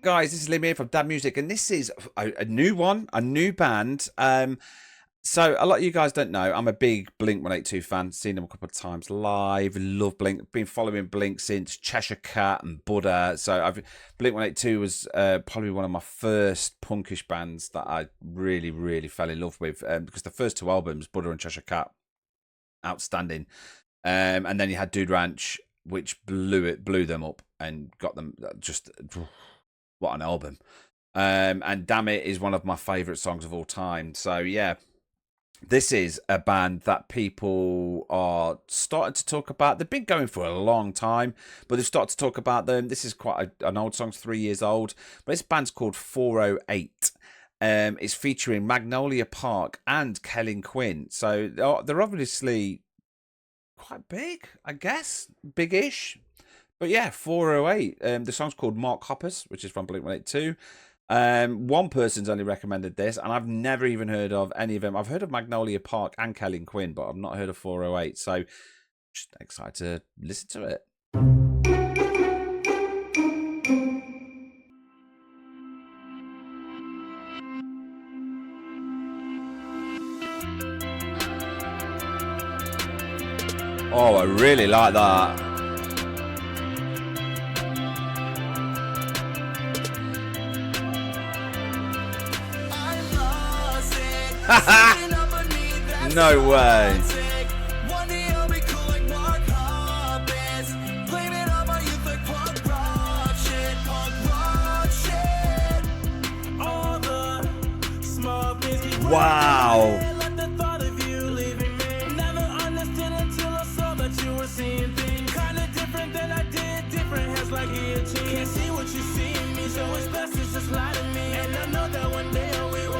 Guys, this is Liam here from Dad Music, and this is a new one, a new band. So a lot of you guys don't know, I'm a big Blink 182 fan. Seen them a couple of times live. Love Blink. Been following Blink since Cheshire Cat and Buddha. So Blink 182 was probably one of my first punkish bands that I really, really fell in love with. Because the first two albums, Buddha and Cheshire Cat, outstanding. And then you had Dude Ranch, which blew them up and got them just. What an album. And Damn It is one of my favourite songs of all time. So, yeah, this is a band that people are starting to talk about. They've been going for a long time, but they've started to talk about them. This is quite an old song, it's 3 years old. But this band's called 408. It's featuring Magnolia Park and Kellin Quinn. So they're obviously quite big, I guess. Big-ish. But yeah, 408. The song's called Mark Hoppus, which is from Blink 182. One person's only recommended this, and I've never even heard of any of them. I've heard of Magnolia Park and Kellin Quinn, but I've not heard of 408. So just excited to listen to it. Oh, I really like that. No way. Wow.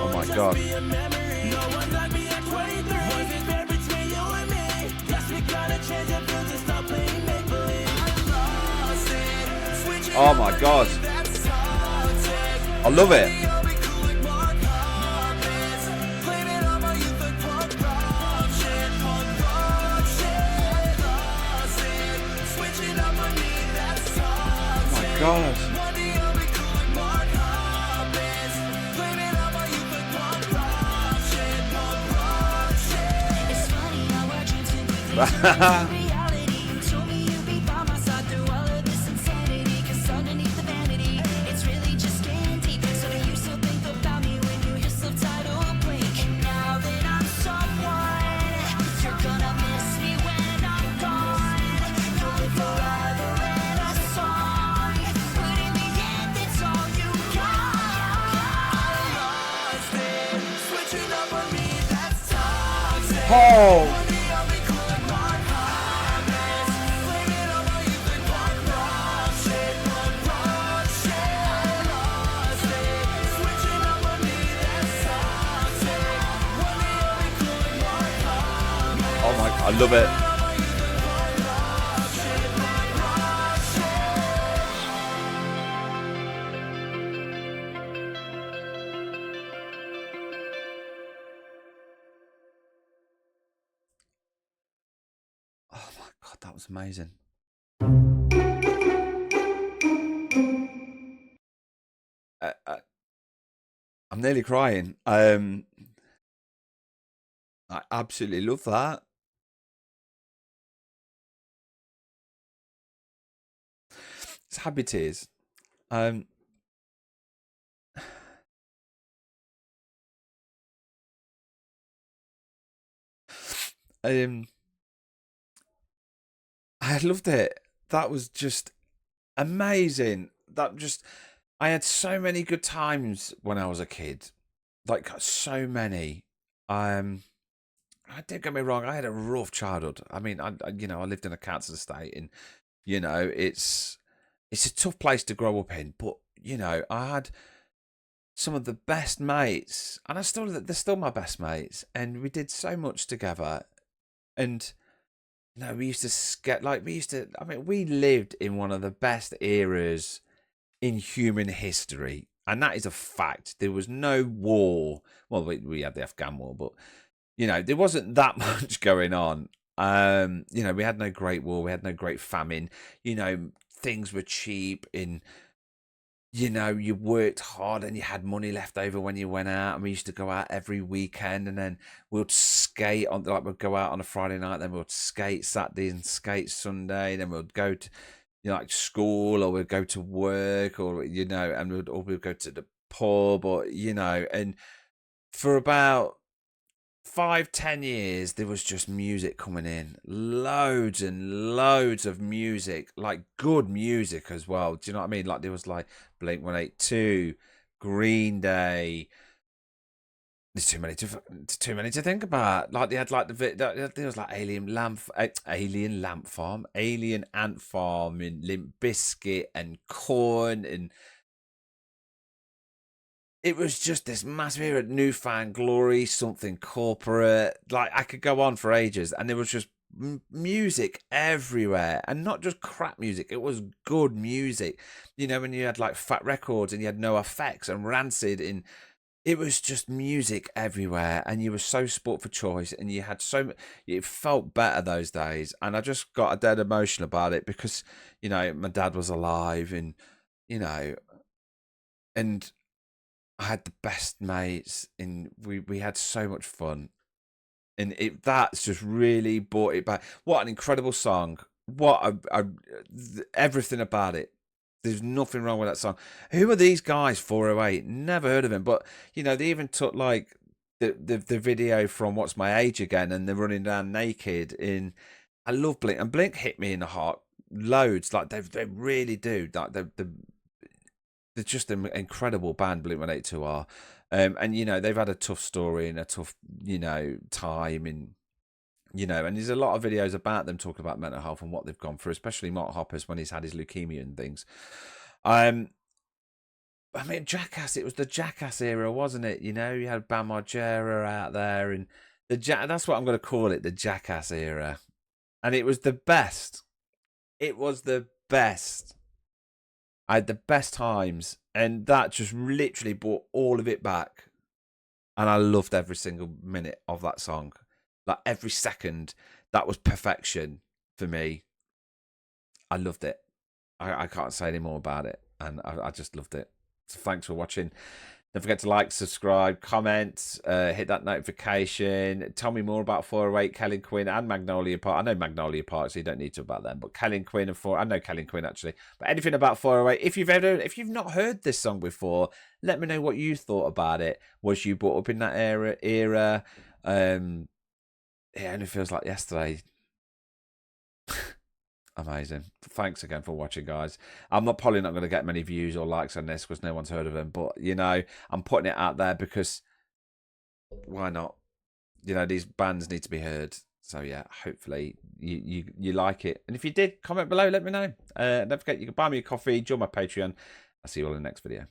Oh my God. Oh my God. I love it. Oh my God. Oh. Oh my, I love it. Oh my God, that was amazing. I'm nearly crying. I absolutely love that. It's happy tears. Um, um, I loved it. That was just amazing. I had so many good times when I was a kid. Like, so many. Don't get me wrong, I had a rough childhood. I mean, I lived in a council estate, and it's a tough place to grow up in. But I had some of the best mates, and they're still my best mates, and we did so much together. And we used to get like we used to. I mean, we lived in one of the best eras in human history, and that is a fact. There was no war. Well, we had the Afghan war, but there wasn't that much going on. We had no Great War, we had no Great Famine. Things were cheap in you know, you worked hard and you had money left over when you went out. And we used to go out every weekend, and then we'd skate on, like, we'd go out on a Friday night, then we'd skate Saturday and skate Sunday, then we'd go to, you know, like school, or we'd go to work, or, you know, and we'd go to the pub, or, you know, and for about 5, 10 years, there was just music coming in, loads and loads of music, like good music as well. Do you know what I mean? Like there was like Blink 182, Green Day. There's too many to think about. Like they had like there was like Alien Lamp Farm, Alien Ant Farm, and Limp Bizkit and Corn, and it was just this massive era, Newfound Glory, something corporate. Like I could go on for ages, and there was just music everywhere, and not just crap music. It was good music. You know, when you had like Fat Records, and you had No Effects and Rancid, and it was just music everywhere, and you were so sport for choice, and you had so it felt better those days. And I just got a dead emotion about it because, you know, my dad was alive, and, you know, and I had the best mates, and we had so much fun, and that's just really brought it back. What an incredible song! Everything about it. There's nothing wrong with that song. Who are these guys? 408. Never heard of him, but you know they even took like the video from What's My Age Again, and they're running down naked. In I love Blink, and Blink hit me in the heart loads. Like they really do. Like they're just an incredible band, Blink 182 are. And, you know, they've had a tough story and a tough, you know, time. And, you know, and there's a lot of videos about them talking about mental health and what they've gone through, especially Mark Hoppus when he's had his leukemia and things. I mean, Jackass, it was the Jackass era, wasn't it? You know, you had Bam Margera out there, and that's what I'm going to call it, the Jackass era. And it was the best. It was the best. I had the best times, and that just literally brought all of it back. And I loved every single minute of that song. Like every second, that was perfection for me. I loved it. I can't say any more about it. And I just loved it. So thanks for watching. Don't forget to like, subscribe, comment, hit that notification. Tell me more about 408, Kellin Quinn, and Magnolia Park. I know Magnolia Park, so you don't need to about them. But Kellin Quinn and I know Kellin Quinn actually. But anything about 408, if you've not heard this song before, let me know what you thought about it. Was you brought up in that era? It only feels like yesterday. Amazing. Thanks again for watching, guys. I'm probably not going to get many views or likes on this because no one's heard of him, but you know, I'm putting it out there because why not? You know, these bands need to be heard. So yeah, hopefully you like it. And if you did, comment below, let me know. Don't forget you can buy me a coffee, join my Patreon. I'll see you all in the next video.